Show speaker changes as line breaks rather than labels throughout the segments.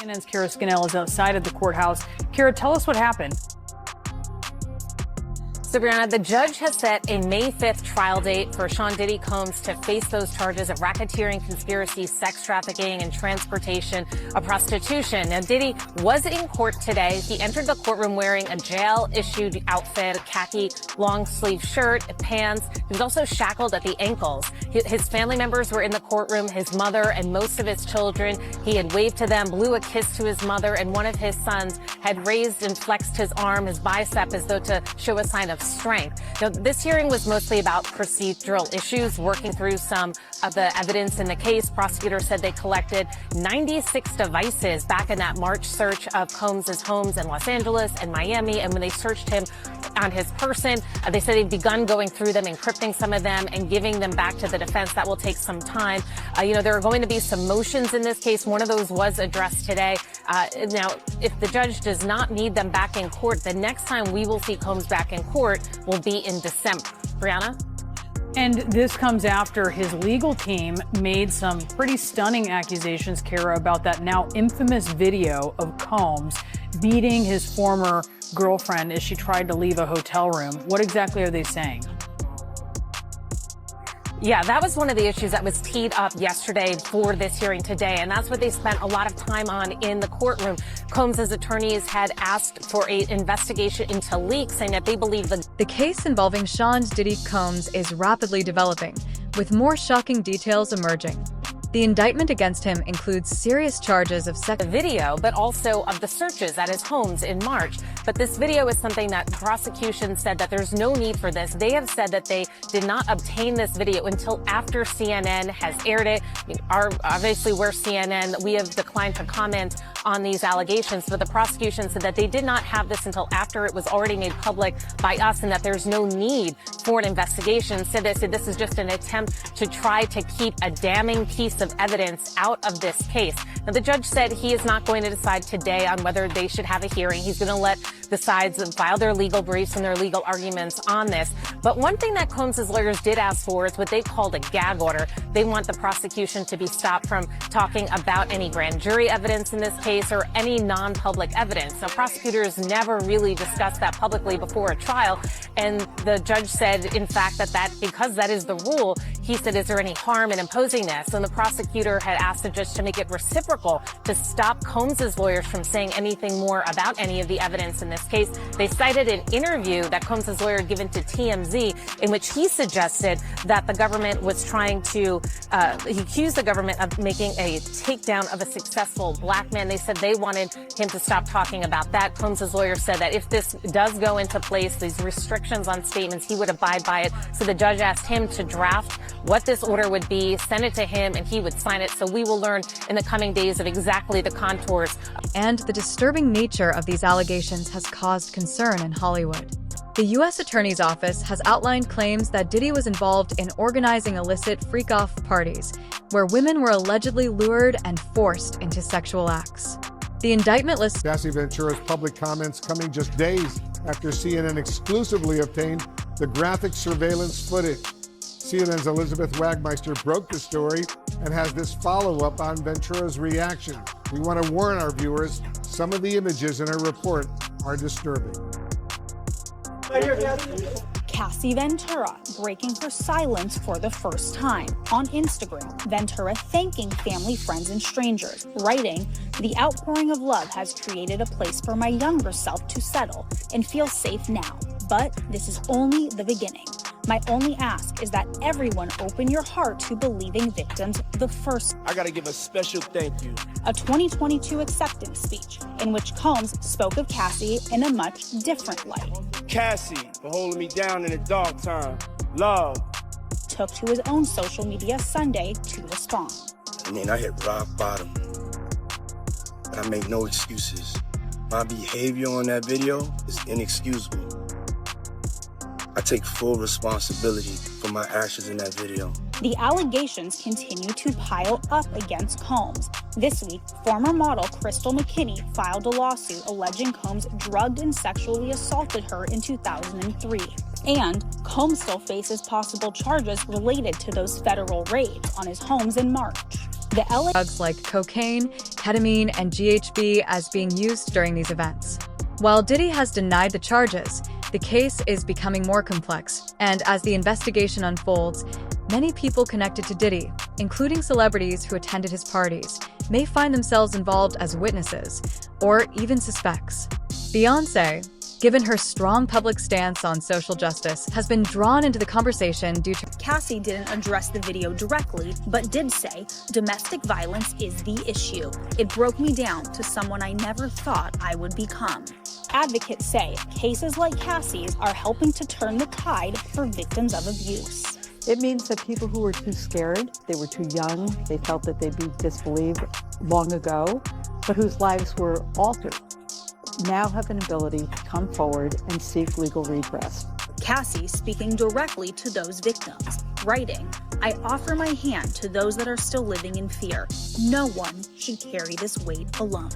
CNN's Kara Scannell is outside of the courthouse. Kara, tell us what happened.
So, Brianna, the judge has set a May 5th trial date for Sean Diddy Combs to face those charges of racketeering, conspiracy, sex trafficking, and transportation of prostitution. Now, Diddy was in court today. He entered the courtroom wearing a jail-issued outfit, a khaki long-sleeve shirt, pants. He was also shackled at the ankles. His family members were in the courtroom, his mother and most of his children. He had waved to them, blew a kiss to his mother, and one of his sons had raised and flexed his arm, his bicep, as though to show a sign of strength. Now, this hearing was mostly about procedural issues, working through some of the evidence in the case. Prosecutors said they collected 96 devices back in that March search of Combs' homes in Los Angeles and Miami. And when they searched him on his person, they said they'd begun going through them, encrypting some of them and giving them back to the defense. That will take some time. There are going to be some motions in this case. One of those was addressed today. Now, if the judge does not need them back in court, the next time we will see Combs back in court will be in December. Brianna?
And this comes after his legal team made some pretty stunning accusations, Kara, about that now infamous video of Combs beating his former girlfriend as she tried to leave a hotel room. What exactly are they saying?
Yeah, that was one of the issues that was teed up yesterday for this hearing today, and that's what they spent a lot of time on in the courtroom. Combs' attorneys had asked for an investigation into leaks, saying that they believe
the case involving Sean Diddy Combs is rapidly developing, with more shocking details emerging. The indictment against him includes serious charges of sex
video, but also of the searches at his homes in March. But this video is something that the prosecution said that there's no need for this. They have said that they did not obtain this video until after CNN has aired it. Obviously, we're CNN. We have declined to comment on these allegations, but the prosecution said that they did not have this until after it was already made public by us and that there's no need for an investigation. Said this is just an attempt to try to keep a damning piece of evidence out of this case. Now, the judge said he is not going to decide today on whether they should have a hearing. He's going to let the sides file their legal briefs and their legal arguments on this. But one thing that Combs' lawyers did ask for is what they called a gag order. They want the prosecution to be stopped from talking about any grand jury evidence in this case or any non-public evidence. So prosecutors never really discussed that publicly before a trial. And the judge said, in fact, that because that is the rule, he said, is there any harm in imposing this? And the prosecutor had asked the judge to make it reciprocal to stop Combs' lawyers from saying anything more about any of the evidence in this case. They cited an interview that Combs' lawyer had given to TMZ in which he suggested that the government was trying to, he accused the government of making a takedown of a successful black man. They said they wanted him to stop talking about that. Combs' lawyer said that if this does go into place, these restrictions on statements, he would abide by it. So the judge asked him to draft what this order would be, send it to him, and he would sign it. So we will learn in the coming days of exactly the contours.
And the disturbing nature of these allegations has caused concern in Hollywood. The U.S. Attorney's Office has outlined claims that Diddy was involved in organizing illicit freak-off parties, where women were allegedly lured and forced into sexual acts. The indictment lists
Cassie Ventura's public comments coming just days after CNN exclusively obtained the graphic surveillance footage. CNN's Elizabeth Wagmeister broke the story and has this follow-up on Ventura's reaction. We want to warn our viewers, some of the images in her report are disturbing.
Cassie Ventura breaking her silence for the first time. On Instagram, Ventura thanking family, friends, and strangers, writing, "The outpouring of love has created a place for my younger self to settle and feel safe now. But this is only the beginning. My only ask is that everyone open your heart to believing victims the first."
I gotta give a special thank you.
A 2022 acceptance speech in which Combs spoke of Cassie in a much different light.
Cassie for holding me down in a dark time. Love.
Took to his own social media Sunday to respond.
I mean, I hit rock bottom, but I make no excuses. My behavior on that video is inexcusable. I take full responsibility for my actions in that video.
The allegations continue to pile up against Combs. This week, former model Crystal McKinney filed a lawsuit alleging Combs drugged and sexually assaulted her in 2003. And Combs still faces possible charges related to those federal raids on his homes in March. The LA
drugs like cocaine, ketamine, and GHB as being used during these events. While Diddy has denied the charges, the case is becoming more complex, and as the investigation unfolds, many people connected to Diddy, including celebrities who attended his parties, may find themselves involved as witnesses or even suspects. Beyoncé, given her strong public stance on social justice, has been drawn into the conversation due to
Cassie didn't address the video directly, but did say, domestic violence is the issue. It broke me down to someone I never thought I would become. Advocates say cases like Cassie's are helping to turn the tide for victims of abuse.
It means that people who were too scared, they were too young, they felt that they'd be disbelieved long ago, but whose lives were altered, now have an ability to come forward and seek legal redress.
Cassie speaking directly to those victims, writing, I offer my hand to those that are still living in fear. No one should carry this weight alone.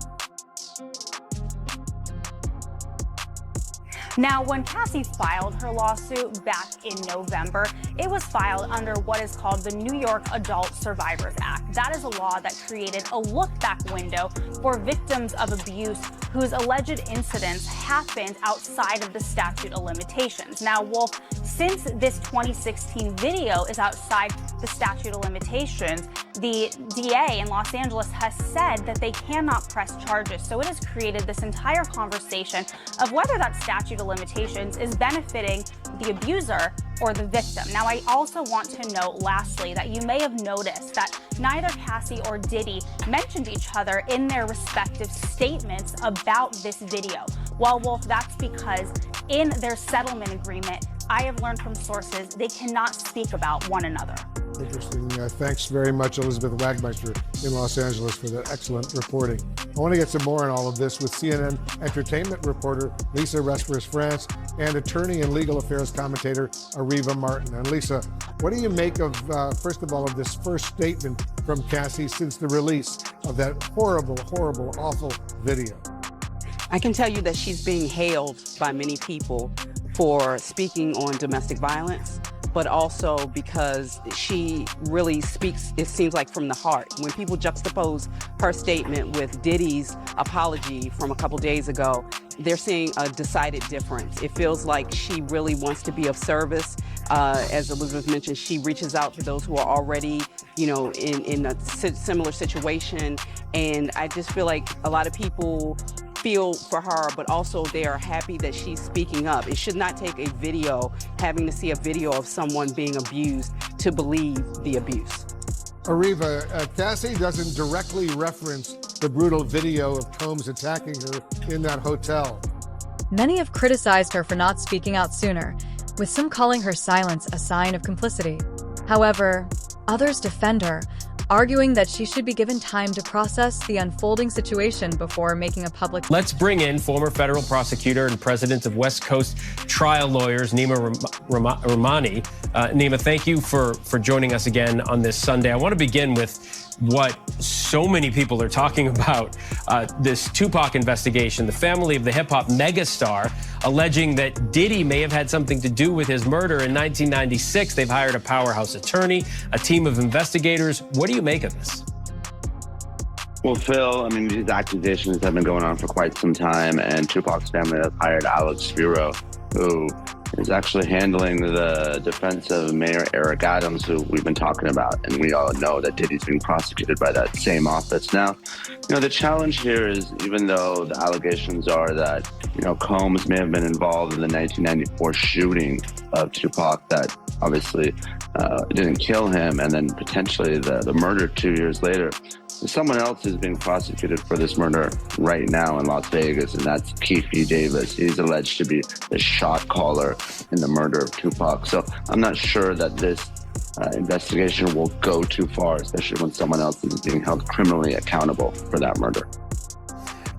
Now, when Cassie filed her lawsuit back in November, it was filed under what is called the New York Adult Survivors Act. That is a law that created a look-back window for victims of abuse whose alleged incidents happened outside of the statute of limitations. Now, Wolf, since this 2016 video is outside the statute of limitations, the DA in Los Angeles has said that they cannot press charges. So it has created this entire conversation of whether that statute of limitations is benefiting the abuser or the victim. Now, I also want to note, lastly, that you may have noticed that neither Cassie or Diddy mentioned each other in their respective statements about this video. Well, Wolf, that's because in their settlement agreement, I have learned from sources they cannot speak about one another.
Interesting. Thanks very much, Elizabeth Wagmeister in Los Angeles, for that excellent reporting. I want to get some more on all of this with CNN entertainment reporter Lisa Resperis-France and attorney and legal affairs commentator Ariva Martin. And Lisa, what do you make of, first of all, of this first statement from Cassie since the release of that horrible, horrible, awful video?
I can tell you that she's being hailed by many people for speaking on domestic violence, but also because she really speaks, it seems like, from the heart. When people juxtapose her statement with Diddy's apology from a couple days ago, they're seeing a decided difference. It feels like she really wants to be of service. As Elizabeth mentioned, she reaches out to those who are already, in a similar situation. And I just feel like a lot of people feel for her, but also they are happy that she's speaking up. It should not take having to see a video of someone being abused to believe the abuse.
Ariva, Cassie doesn't directly reference the brutal video of Combs attacking her in that hotel.
Many have criticized her for not speaking out sooner, with some calling her silence a sign of complicity. However, others defend her, arguing that she should be given time to process the unfolding situation before making a public...
Let's bring in former federal prosecutor and president of West Coast Trial Lawyers, Nima Rahmani. Nima, thank you for joining us again on this Sunday. I want to begin with what so many people are talking about, this Tupac investigation. The family of the hip-hop megastar alleging that Diddy may have had something to do with his murder in 1996. They've hired a powerhouse attorney, a team of investigators. What do you make of this?
Well, Phil, these accusations have been going on for quite some time, and Tupac's family has hired Alex Spiro, who is actually handling the defense of Mayor Eric Adams, who we've been talking about. And we all know that Diddy's being prosecuted by that same office. Now, the challenge here is, even though the allegations are that, Combs may have been involved in the 1994 shooting of Tupac that obviously didn't kill him, and then potentially the murder 2 years later, someone else is being prosecuted for this murder right now in Las Vegas, and that's Keefe Davis. He's alleged to be the shot caller in the murder of Tupac. So I'm not sure that this investigation will go too far, especially when someone else is being held criminally accountable for that murder.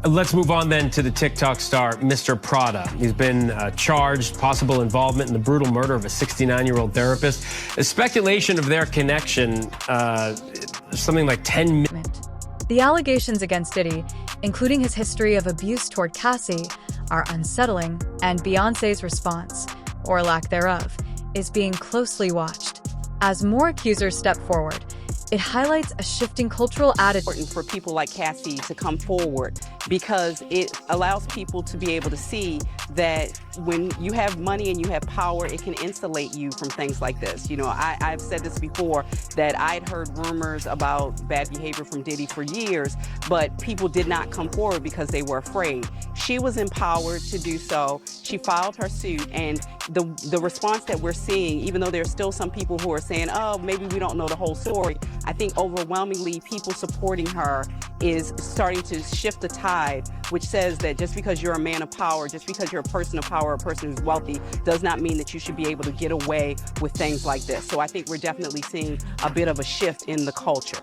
Let's move on then to the TikTok star, Mr. Prada. He's been charged possible involvement in the brutal murder of a 69-year-old therapist. The speculation of their connection, something like 10 minutes.
The allegations against Diddy, including his history of abuse toward Cassie, are unsettling, and Beyoncé's response, or lack thereof, is being closely watched. As more accusers step forward, it highlights a shifting cultural attitude.
Important for people like Cassie to come forward because it allows people to be able to see that when you have money and you have power, it can insulate you from things like this. You know, I've said this before, that I'd heard rumors about bad behavior from Diddy for years, but people did not come forward because they were afraid. She was empowered to do so. She filed her suit, and the response that we're seeing, even though there's still some people who are saying, oh, maybe we don't know the whole story, I think overwhelmingly people supporting her is starting to shift the tide, which says that just because you're a man of power, just because you're a person of power, a person who's wealthy, does not mean that you should be able to get away with things like this. So I think we're definitely seeing a bit of a shift in the culture.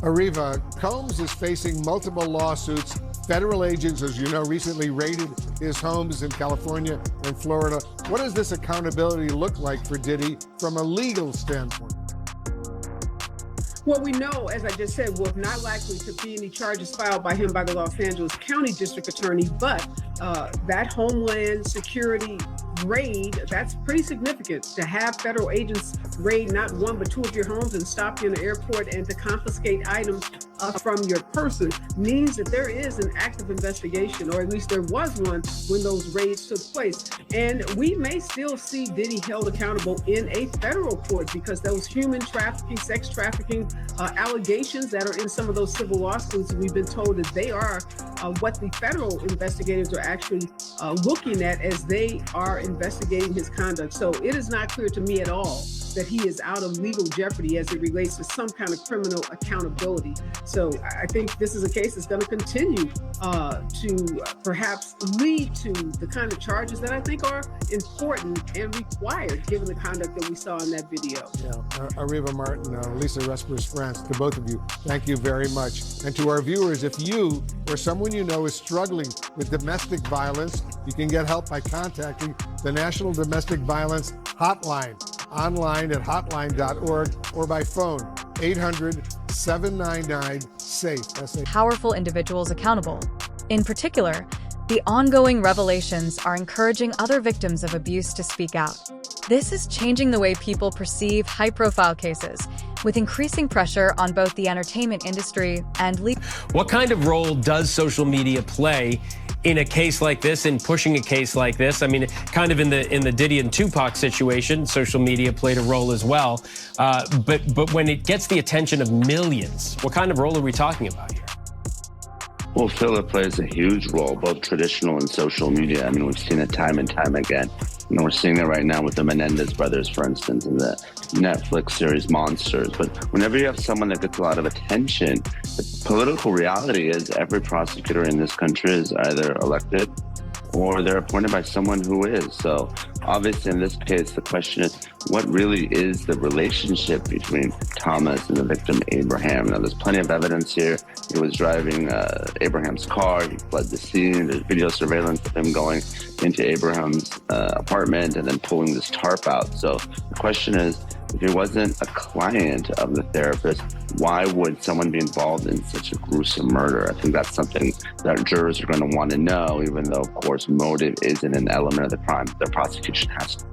Ariva, Combs is facing multiple lawsuits. Federal agents, as you know, recently raided his homes in California and Florida. What does this accountability look like for Diddy from a legal standpoint?
Well, we know, as I just said, well, not likely to be any charges filed by him by the Los Angeles County District Attorney, but that Homeland Security raid, that's pretty significant. To have federal agents raid not one but two of your homes and stop you in the airport and to confiscate items from your person means that there is an active investigation, or at least there was one when those raids took place. And we may still see Diddy held accountable in a federal court because those human trafficking, sex trafficking allegations that are in some of those civil lawsuits, we've been told that they are what the federal investigators are actually looking at as they are investigating his conduct. So it is not clear to me at all that he is out of legal jeopardy as it relates to some kind of criminal accountability. So I think this is a case that's going to continue to perhaps lead to the kind of charges that I think are important and required given the conduct that we saw in that video.
Yeah, Ariva Martin, Lisa Respers France, to both of you, thank you very much. And to our viewers, if you or someone you know is struggling with domestic violence, you can get help by contacting the National Domestic Violence Hotline, online at hotline.org or by phone 800-799-SAFE.
Powerful individuals accountable. In particular, the ongoing revelations are encouraging other victims of abuse to speak out. This is changing the way people perceive high-profile cases, with increasing pressure on both the entertainment industry and legal.
What kind of role does social media play in a case like this, in pushing a case like this? I mean, kind of in the Diddy and Tupac situation, social media played a role as well. But when it gets the attention of millions, what kind of role are we talking about here?
Well, Phil, it plays a huge role, both traditional and social media. I mean, we've seen it time and time again. You know, we're seeing it right now with the Menendez brothers, for instance, in the Netflix series Monsters. But whenever you have someone that gets a lot of attention, the political reality is every prosecutor in this country is either elected or they're appointed by someone who is. So obviously in this case, the question is, what really is the relationship between Thomas and the victim Abraham? Now, there's plenty of evidence here. He was driving Abraham's car. He fled the scene. There's video surveillance of him going into Abraham's apartment and then pulling this tarp out. So the question is, if he wasn't a client of the therapist, why would someone be involved in such a gruesome murder? I think that's something that jurors are going to want to know, even though, of course, motive isn't an element of the crime. The prosecution has to.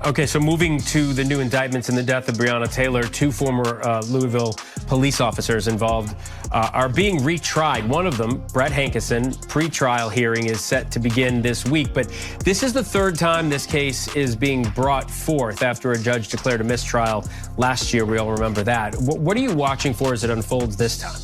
Okay, so moving to the new indictments in the death of Breonna Taylor, two former Louisville police officers involved are being retried. One of them, Brett Hankison, pre-trial hearing is set to begin this week. But this is the third time this case is being brought forth after a judge declared a mistrial last year. We all remember that. What are you watching for as it unfolds this time?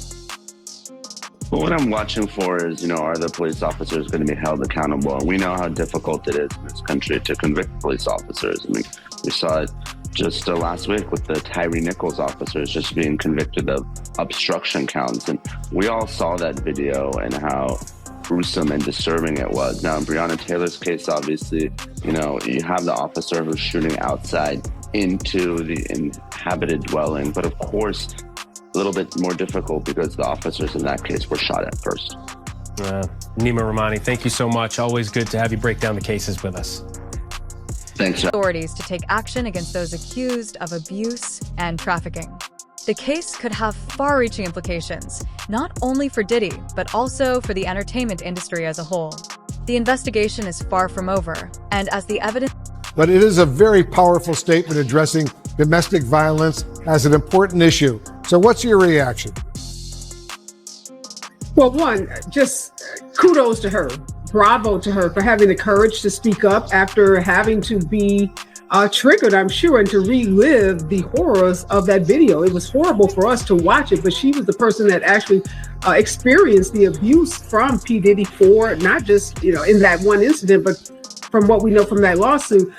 Well, what I'm watching for is, are the police officers going to be held accountable? And we know how difficult it is in this country to convict police officers. I mean, we saw it just last week with the Tyree Nichols officers just being convicted of obstruction counts. And we all saw that video and how gruesome and disturbing it was. Now, in Breonna Taylor's case, obviously, you have the officer who's shooting outside into the inhabited dwelling. But of course, a little bit more difficult because the officers in that case were shot at first.
Nima Rahmani, thank you so much. Always good to have you break down the cases with us.
Thanks.
Authorities to take action against those accused of abuse and trafficking. The case could have far-reaching implications, not only for Diddy, but also for the entertainment industry as a whole. The investigation is far from over, and as the evidence...
But it is a very powerful statement addressing domestic violence as an important issue. So what's your reaction?
Well, one, just kudos to her. Bravo to her for having the courage to speak up after having to be triggered, I'm sure, and to relive the horrors of that video. It was horrible for us to watch it, but she was the person that actually experienced the abuse from P. Diddy for not just, in that one incident, but from what we know from that lawsuit,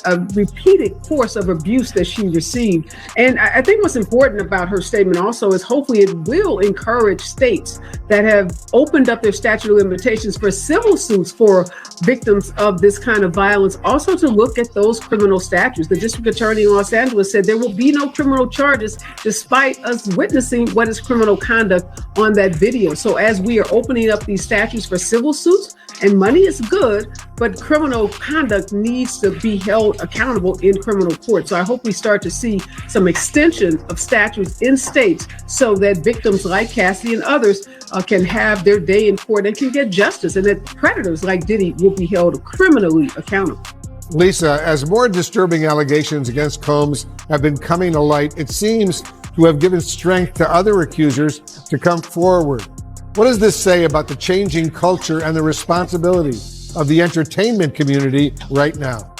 a repeated course of abuse that she received. And I think what's important about her statement also is hopefully it will encourage states that have opened up their statute of limitations for civil suits for victims of this kind of violence, also to look at those criminal statutes. The district attorney in Los Angeles said there will be no criminal charges despite us witnessing what is criminal conduct on that video. So as we are opening up these statutes for civil suits, and money is good, but criminal conduct needs to be held accountable in criminal court. So I hope we start to see some extension of statutes in states so that victims like Cassie and others can have their day in court and can get justice, and that predators like Diddy will be held criminally accountable.
Lisa, as more disturbing allegations against Combs have been coming to light, it seems to have given strength to other accusers to come forward. What does this say about the changing culture and the responsibility of the entertainment community right now?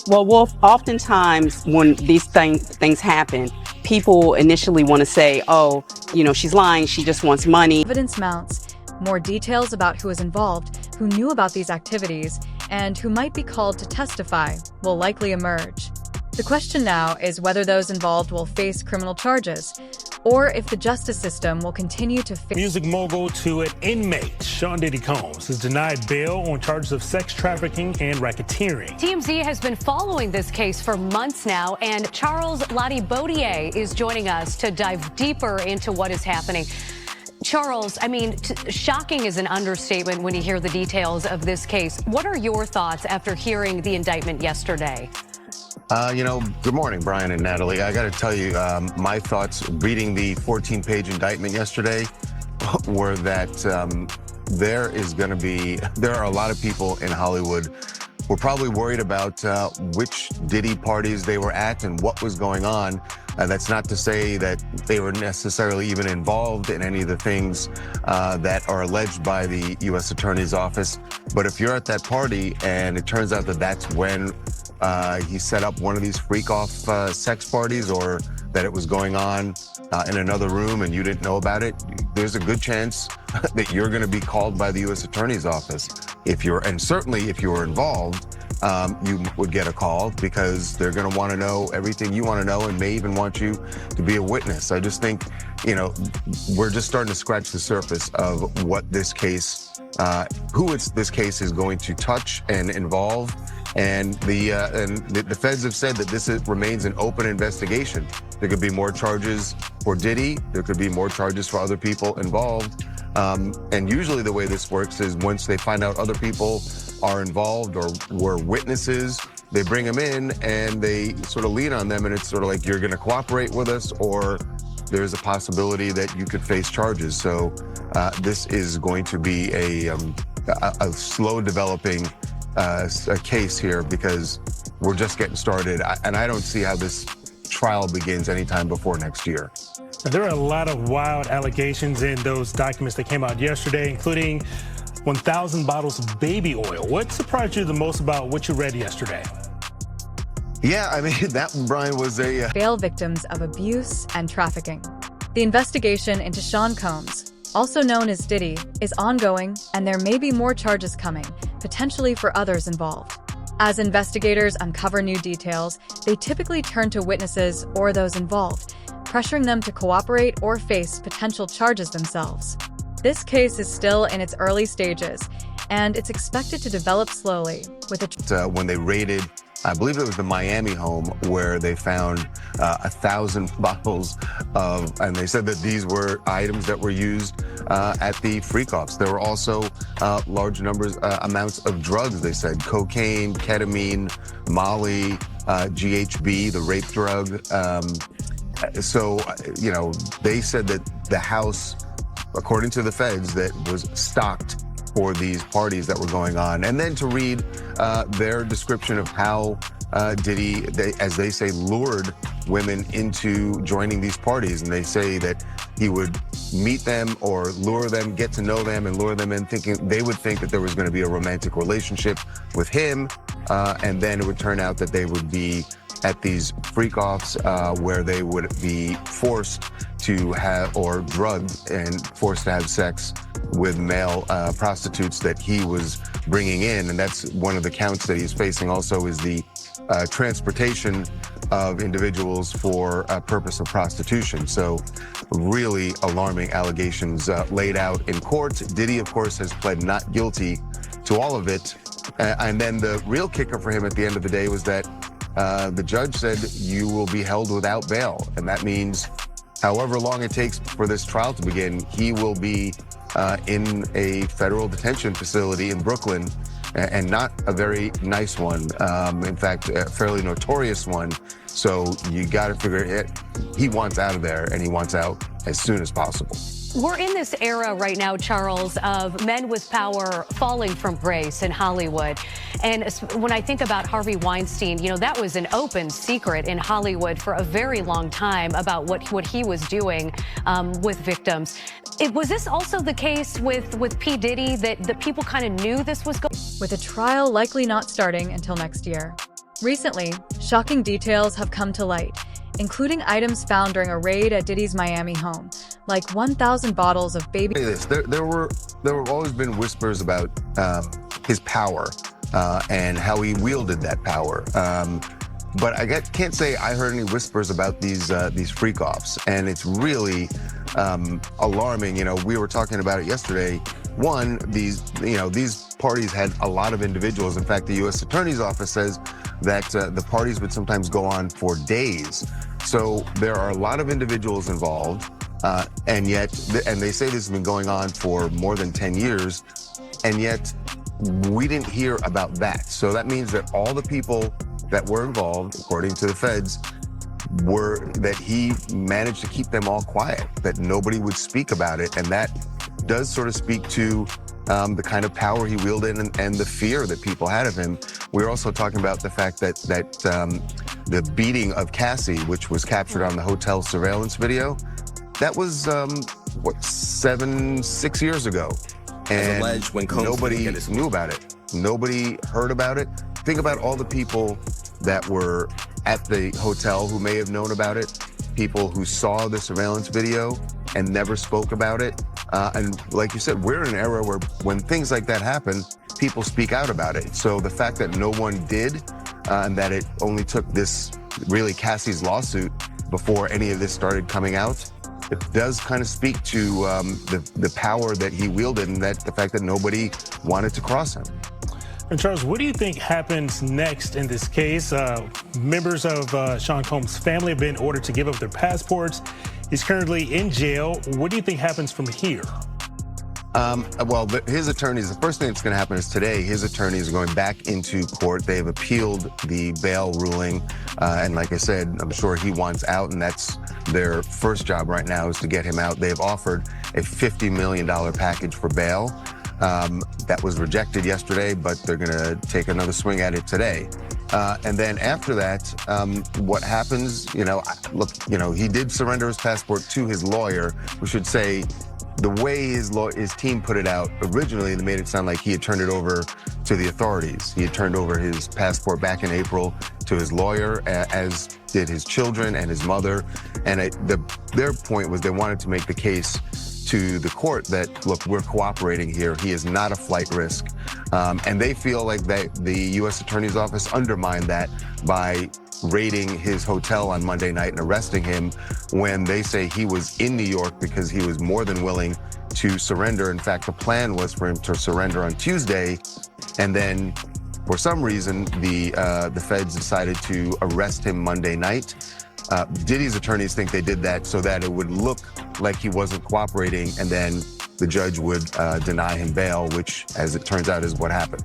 Well, Wolf, oftentimes when these things happen, people initially want to say, oh, she's lying, she just wants money.
Evidence mounts. More details about who is involved, who knew about these activities, and who might be called to testify will likely emerge. The question now is whether those involved will face criminal charges, or if the justice system will continue to
Music mogul to an inmate, Sean Diddy Combs, is denied bail on charges of sex trafficking and racketeering.
TMZ has been following this case for months now, and Charles Latibaudier is joining us to dive deeper into what is happening. Charles, shocking is an understatement when you hear the details of this case. What are your thoughts after hearing the indictment yesterday?
Good morning, Brian and Natalie. I got to tell you, my thoughts reading the 14-page indictment yesterday were that there are a lot of people in Hollywood who are probably worried about which Diddy parties they were at and what was going on. That's not to say that they were necessarily even involved in any of the things that are alleged by the U.S. Attorney's Office. But if you're at that party and it turns out that that's when he set up one of these freak-off sex parties, or that it was going on in another room and you didn't know about it, there's a good chance that you're going to be called by the U.S. Attorney's Office. And certainly if you were involved, you would get a call because they're going to want to know everything you want to know and may even want you to be a witness. I just think, we're just starting to scratch the surface of what this case, this case is going to touch and involve. And the feds have said that this remains an open investigation. There could be more charges for Diddy. There could be more charges for other people involved. And usually the way this works is once they find out other people are involved or were witnesses, they bring them in and they sort of lean on them, and it's sort of like, you're going to cooperate with us, or there's a possibility that you could face charges. So this is going to be a slow developing a case here because we're just getting started, and I don't see how this trial begins anytime before next year.
There are a lot of wild allegations in those documents that came out yesterday, including 1,000 bottles of baby oil. What surprised you the most about what you read yesterday?
Yeah, that, Brian, was
bail victims of abuse and trafficking. The investigation into Sean Combs, also known as Diddy, is ongoing, and there may be more charges coming, potentially for others involved. As investigators uncover new details, they typically turn to witnesses or those involved, pressuring them to cooperate or face potential charges themselves. This case is still in its early stages, and it's expected to develop slowly with
when they raided, I believe it was the Miami home, where they found 1,000 bottles of, and they said that these were items that were used at the freak-offs. There were also large amounts of drugs, they said, cocaine, ketamine, Molly, GHB, the rape drug. They said that the house, according to the feds, that was stocked for these parties that were going on. And then to read their description of how Diddy, as they say, lured women into joining these parties. And they say that he would meet them or lure them, get to know them, and lure them in thinking they would think that there was going to be a romantic relationship with him. And then it would turn out that they would be at these freak-offs where they would be forced to have, or drugged and forced to have sex with male prostitutes that he was bringing in. And that's one of the counts that he's facing also, is the transportation of individuals for a purpose of prostitution. So really alarming allegations laid out in court. Diddy, of course, has pled not guilty to all of it. And then the real kicker for him at the end of the day was that the judge said you will be held without bail. And that means however long it takes for this trial to begin, he will be in a federal detention facility in Brooklyn, and not a very nice one. In fact, a fairly notorious one. So you got to figure it. He wants out of there, and he wants out as soon as possible.
We're in this era right now, Charles, of men with power falling from grace in Hollywood. And when I think about Harvey Weinstein, you know, that was an open secret in Hollywood for a very long time about what he was doing with victims. Was this also the case with P. Diddy, that the people kind of knew this was going?
With a trial likely not starting until next year. Recently, shocking details have come to light, including items found during a raid at Diddy's Miami home, like 1,000 bottles of baby.
There were always been whispers about his power and how he wielded that power. But I can't say I heard any whispers about these freak-offs, and it's really alarming. You know, we were talking about it yesterday. One, these parties had a lot of individuals. In fact, the U.S. Attorney's Office says that the parties would sometimes go on for days. So there are a lot of individuals involved, and they say this has been going on for more than 10 years, and yet we didn't hear about that. So that means that all the people that were involved, according to the feds, that he managed to keep them all quiet, that nobody would speak about it. And that does sort of speak to the kind of power he wielded and the fear that people had of him. We're also talking about the fact that the beating of Cassie, which was captured on the hotel surveillance video, that was 6 years ago. And
alleged when
nobody knew about it. Nobody heard about it. Think about all the people that were at the hotel who may have known about it, people who saw the surveillance video and never spoke about it. And like you said, we're in an era where when things like that happen, people speak out about it. So the fact that no one did, and that it only took this, really Cassie's lawsuit before any of this started coming out, it does kind of speak to the power that he wielded, and that the fact that nobody wanted to cross him.
And Charles, what do you think happens next in this case? Members of Sean Combs' family have been ordered to give up their passports. He's currently in jail. What do you think happens from here?
Well, his attorneys, the first thing that's going to happen is today, his attorneys are going back into court. They've appealed the bail ruling. And like I said, I'm sure he wants out, and that's their first job right now, is to get him out. They've offered a $50 million package for bail. That was rejected yesterday, but they're going to take another swing at it today. And then after that, what happens, he did surrender his passport to his lawyer. We should say the way his team put it out originally, they made it sound like he had turned it over to the authorities. He had turned over his passport back in April to his lawyer, as did his children and his mother. And their point was they wanted to make the case to the court that, look, we're cooperating here. He is not a flight risk. And they feel like the U.S. Attorney's Office undermined that by raiding his hotel on Monday night and arresting him, when they say he was in New York because he was more than willing to surrender. In fact, the plan was for him to surrender on Tuesday, and then for some reason the feds decided to arrest him Monday night. Diddy's attorneys think they did that so that it would look like he wasn't cooperating, and then the judge would deny him bail, which, as it turns out, is what happened.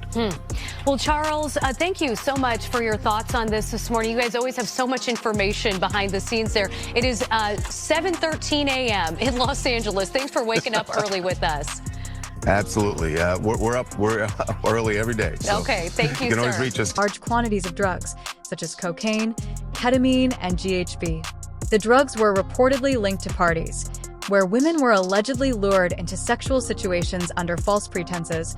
Well, Charles, thank you so much for your thoughts on this morning. You guys always have so much information behind the scenes there. It is 7:13 a.m. in Los Angeles. Thanks for waking up early with us.
Absolutely. We're up early every day. So
okay, thank you,
can
sir.
always reach us.
Large quantities of drugs, such as cocaine, ketamine, and GHB. The drugs were reportedly linked to parties, where women were allegedly lured into sexual situations under false pretenses,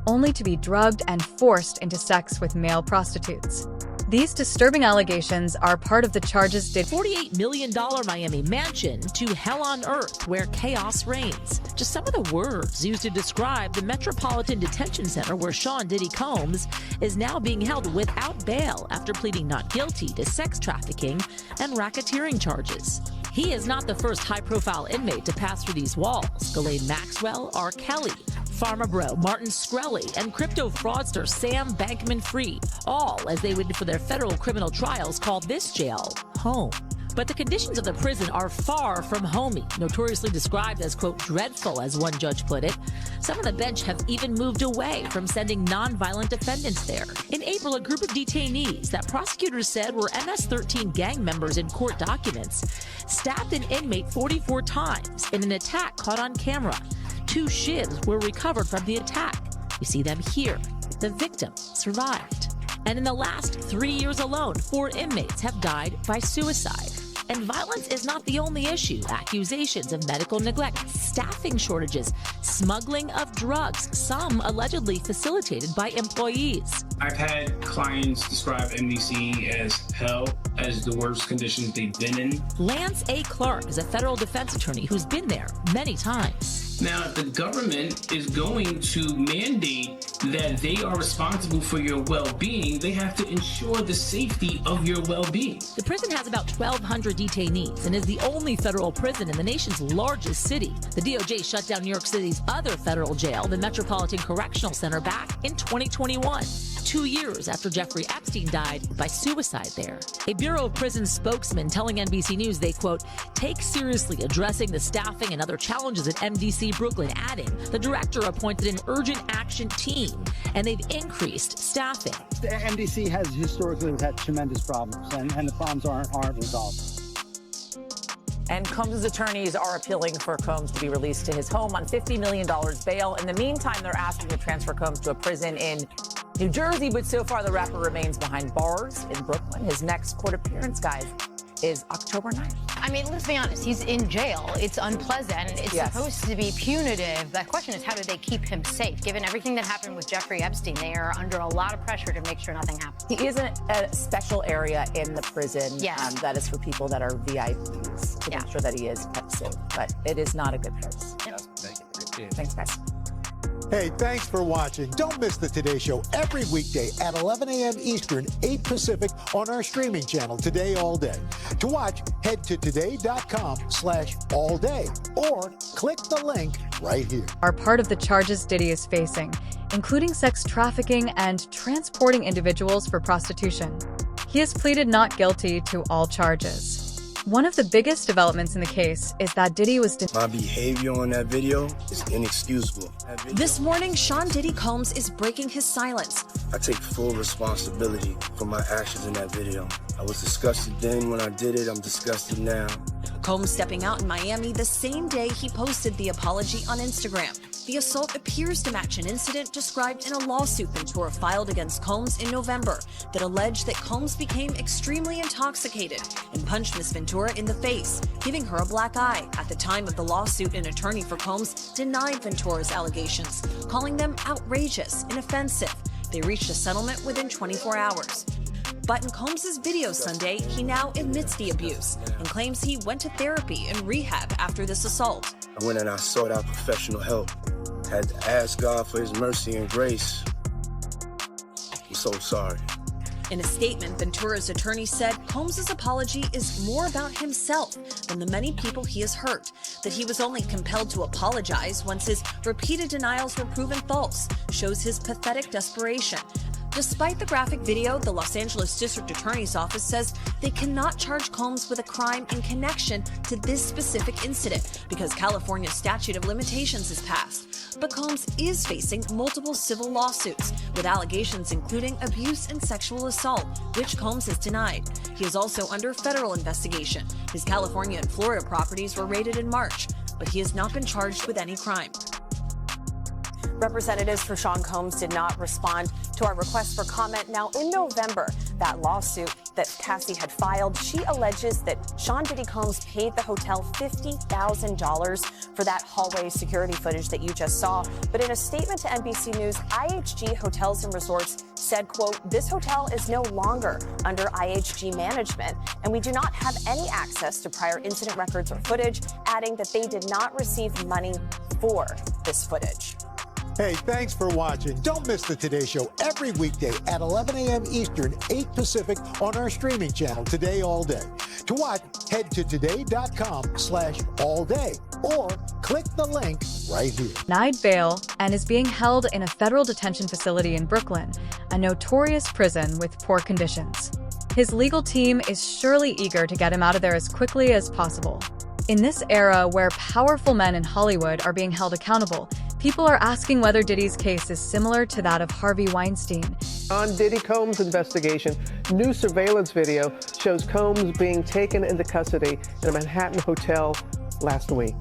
only to be drugged and forced into sex with male prostitutes. These disturbing allegations are part of the charges
$48 million Miami mansion to hell on earth where chaos reigns. Just some of the words used to describe the Metropolitan Detention Center where Sean Diddy Combs is now being held without bail after pleading not guilty to sex trafficking and racketeering charges. He is not the first high-profile inmate to pass through these walls. Ghislaine Maxwell, R. Kelly, Pharma Bro, Martin Shkreli, and crypto fraudster Sam Bankman-Fried, all as they waited for their federal criminal trials, called this jail home. But the conditions of the prison are far from homey, notoriously described as, quote, dreadful, as one judge put it. Some on the bench have even moved away from sending nonviolent defendants there. In April, a group of detainees that prosecutors said were MS-13 gang members in court documents stabbed an inmate 44 times in an attack caught on camera. 2 shivs were recovered from the attack. You see them here. The victim survived. And in the last 3 years alone, 4 inmates have died by suicide. And violence is not the only issue. Accusations of medical neglect, staffing shortages, smuggling of drugs, some allegedly facilitated by employees.
I've had clients describe MDC as hell, as the worst conditions they've been in.
Lance A. Clark is a federal defense attorney who's been there many times.
Now, if the government is going to mandate that they are responsible for your well-being, they have to ensure the safety of your well-being.
The prison has about 1,200 detainees and is the only federal prison in the nation's largest city. The DOJ shut down New York City's other federal jail, the Metropolitan Correctional Center, back in 2021. 2 years after Jeffrey Epstein died by suicide there. A Bureau of Prisons spokesman telling NBC News they, quote, take seriously addressing the staffing and other challenges at MDC Brooklyn, adding the director appointed an urgent action team and they've increased staffing.
The MDC has historically had tremendous problems and the problems aren't resolved.
And Combs' attorneys are appealing for Combs to be released to his home on $50 million bail. In the meantime, they're asking to transfer Combs to a prison in New Jersey, but so far the rapper remains behind bars in Brooklyn. His next court appearance, guys, is October 9th.
I mean, let's be honest. He's in jail. It's unpleasant. It's supposed to be punitive. The question is, how do they keep him safe? Given everything that happened with Jeffrey Epstein, they are under a lot of pressure to make sure nothing happens.
He is in a special area in the prison that is for people that are VIPs to make sure that he is kept safe. But it is not a good place. Thanks, guys.
Hey, thanks for watching. Don't miss the Today Show every weekday at 11 a.m. Eastern, 8 Pacific on our streaming channel, Today All Day. To watch, head to today.com/allday or click the link right here.
Are part of the charges Diddy is facing, including sex trafficking and transporting individuals for prostitution. He has pleaded not guilty to all charges. One of the biggest developments in the case is that Diddy was
My behavior on that video is inexcusable.
This morning, Sean Diddy Combs is breaking his silence.
I take full responsibility for my actions in that video. I was disgusted then when I did it. I'm disgusted now.
Combs stepping out in Miami the same day he posted the apology on Instagram. The assault appears to match an incident described in a lawsuit Ventura filed against Combs in November that alleged that Combs became extremely intoxicated and punched Miss Ventura in the face, giving her a black eye. At the time of the lawsuit, an attorney for Combs denied Ventura's allegations, calling them outrageous and offensive. They reached a settlement within 24 hours. But in Combs' video Sunday, he now admits the abuse and claims he went to therapy and rehab after this assault.
I went and I sought out professional help. Had to ask God for his mercy and grace. I'm so sorry.
In a statement, Ventura's attorney said Combs' apology is more about himself than the many people he has hurt, that he was only compelled to apologize once his repeated denials were proven false, shows his pathetic desperation. Despite the graphic video, the Los Angeles District Attorney's Office says they cannot charge Combs with a crime in connection to this specific incident because California's statute of limitations is passed. But Combs is facing multiple civil lawsuits with allegations including abuse and sexual assault, which Combs has denied. He is also under federal investigation. His California and Florida properties were raided in March, but he has not been charged with any crime.
Representatives for Sean Combs did not respond to our request for comment. Now, in November, that lawsuit that Cassie had filed, she alleges that Sean Diddy Combs paid the hotel $50,000 for that hallway security footage that you just saw. But in a statement to NBC News, IHG Hotels and Resorts said, quote, "This hotel is no longer under IHG management, and we do not have any access to prior incident records or footage," adding that they did not receive money for this footage.
Hey, thanks for watching. Don't miss the Today Show every weekday at 11 a.m. Eastern, 8 Pacific on our streaming channel, Today All Day. To watch, head to today.com/allday or click the link right here.
Denied bail and is being held in a federal detention facility in Brooklyn, a notorious prison with poor conditions. His legal team is surely eager to get him out of there as quickly as possible. In this era where powerful men in Hollywood are being held accountable, people are asking whether Diddy's case is similar to that of Harvey Weinstein.
On Diddy Combs' investigation, new surveillance video shows Combs being taken into custody in a Manhattan hotel last week.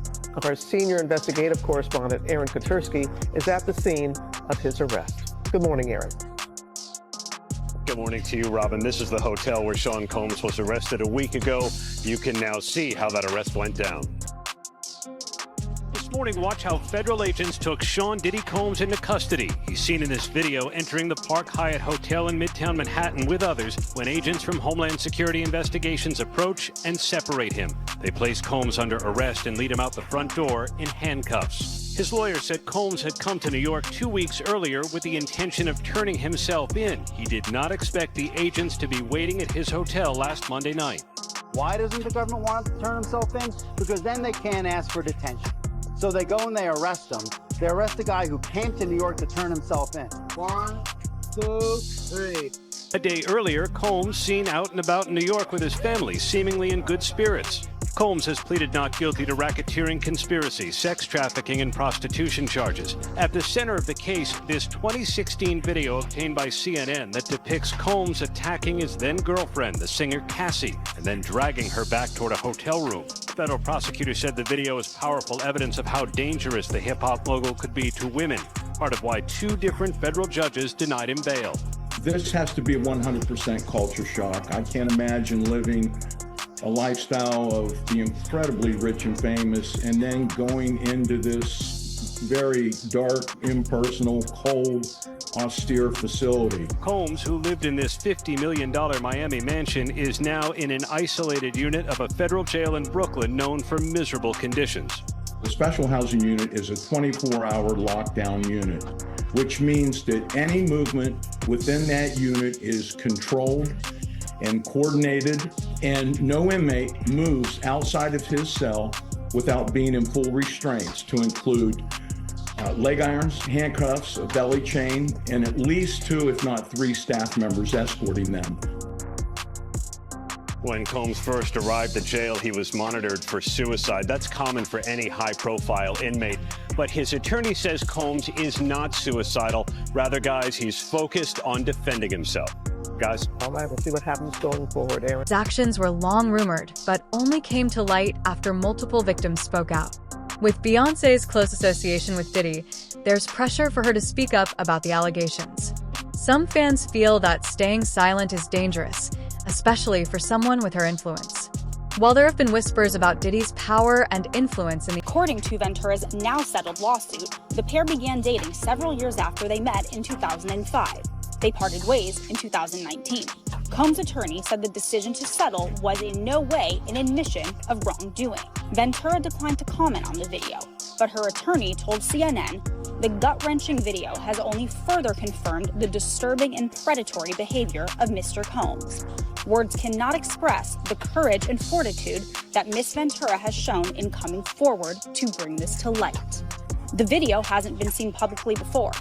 Our senior investigative correspondent, Aaron Kotursky, is at the scene of his arrest. Good morning, Aaron.
Good morning to you, Robin. This is the hotel where Sean Combs was arrested a week ago. You can now see how that arrest went down. This morning, watch how federal agents took Sean Diddy Combs into custody. He's seen in this video entering the Park Hyatt Hotel in Midtown Manhattan with others when agents from Homeland Security Investigations approach and separate him. They place Combs under arrest and lead him out the front door in handcuffs. His lawyer said Combs had come to New York 2 weeks earlier with the intention of turning himself in. He did not expect the agents to be waiting at his hotel last Monday night.
Why doesn't the government want to turn himself in? Because then they can't ask for detention. So they go and they arrest him. They arrest the guy who came to New York to turn himself in. 1, 2, 3.
A day earlier, Combs seen out and about in New York with his family, seemingly in good spirits. Combs has pleaded not guilty to racketeering, conspiracy, sex trafficking, and prostitution charges. At the center of the case, this 2016 video obtained by CNN that depicts Combs attacking his then-girlfriend, the singer Cassie, and then dragging her back toward a hotel room. Federal prosecutors said the video is powerful evidence of how dangerous the hip-hop mogul could be to women, part of why 2 different federal judges denied him bail.
This has to be a 100% culture shock. I can't imagine living a lifestyle of the incredibly rich and famous and then going into this very dark, impersonal, cold, austere facility.
Combs, who lived in this $50 million Miami mansion, is now in an isolated unit of a federal jail in Brooklyn known for miserable conditions.
The special housing unit is a 24-hour lockdown unit, which means that any movement within that unit is controlled and coordinated, and no inmate moves outside of his cell without being in full restraints, to include leg irons, handcuffs, a belly chain, and at least 2, if not 3 staff members escorting them.
When Combs first arrived at jail, he was monitored for suicide. That's common for any high-profile inmate. But his attorney says Combs is not suicidal. Rather, guys, he's focused on defending himself. Guys?
All right, we'll see what happens going forward, Aaron.
His actions were long rumored, but only came to light after multiple victims spoke out. With Beyoncé's close association with Diddy, there's pressure for her to speak up about the allegations. Some fans feel that staying silent is dangerous, especially for someone with her influence. While there have been whispers about Diddy's power and influence in the—
According to Ventura's now settled lawsuit, the pair began dating several years after they met in 2005. They parted ways in 2019. Combs' attorney said the decision to settle was in no way an admission of wrongdoing. Ventura declined to comment on the video, but her attorney told CNN the gut-wrenching video has only further confirmed the disturbing and predatory behavior of Mr. Combs. Words cannot express the courage and fortitude that Miss Ventura has shown in coming forward to bring this to light. The video hasn't been seen publicly before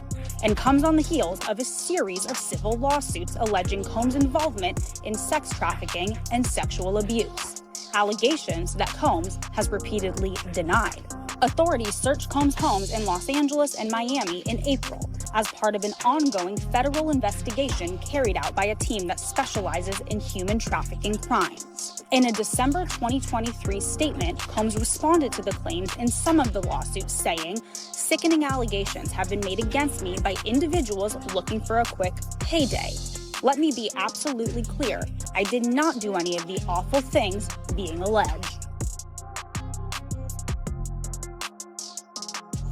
and comes on the heels of a series of civil lawsuits alleging Combs' involvement in sex trafficking and sexual abuse, allegations that Combs has repeatedly denied. Authorities searched Combs' homes in Los Angeles and Miami in April as part of an ongoing federal investigation carried out by a team that specializes in human trafficking crimes. In a December 2023 statement, Combs responded to the claims in some of the lawsuits, saying, sickening allegations have been made against me by individuals looking for a quick payday. Let me be absolutely clear. I did not do any of the awful things being alleged.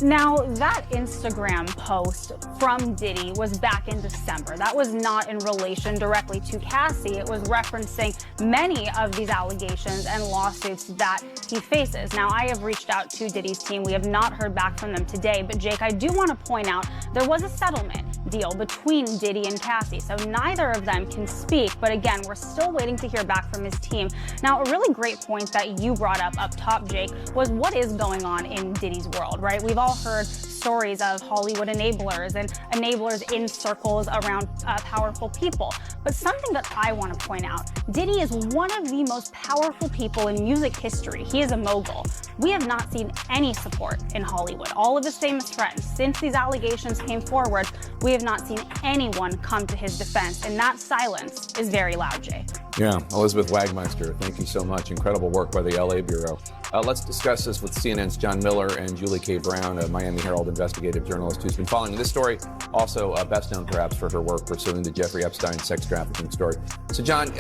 Now, that Instagram post from Diddy was back in December. That was not in relation directly to Cassie. It was referencing many of these allegations and lawsuits that he faces. Now, I have reached out to Diddy's team. We have not heard back from them today. But, Jake, I do want to point out there was a settlement deal between Diddy and Cassie. So neither of them can speak. But, again, we're still waiting to hear back from his team. Now, a really great point that you brought up top, Jake, was what is going on in Diddy's world, right? We've all heard stories of Hollywood enablers and enablers in circles around powerful people. But something that I want to point out, Diddy is one of the most powerful people in music history. He is a mogul. We have not seen any support in Hollywood. All of his famous friends, since these allegations came forward, we have not seen anyone come to his defense. And that silence is very loud, Jay.
Yeah, Elizabeth Wagmeister, thank you so much. Incredible work by the LA Bureau. Let's discuss this with CNN's John Miller and Julie K. Brown, a Miami Herald investigative journalist who's been following this story, also best known perhaps for her work pursuing the Jeffrey Epstein sex trafficking story. So, John,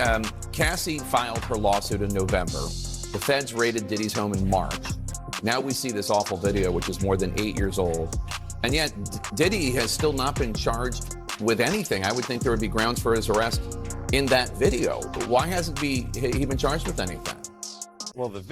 Cassie filed her lawsuit in November. The feds raided Diddy's home in March. Now we see this awful video, which is more than 8 years old. And yet, Diddy has still not been charged with anything. I would think there would be grounds for his arrest in that video. Why hasn't he been charged with anything?
Well, the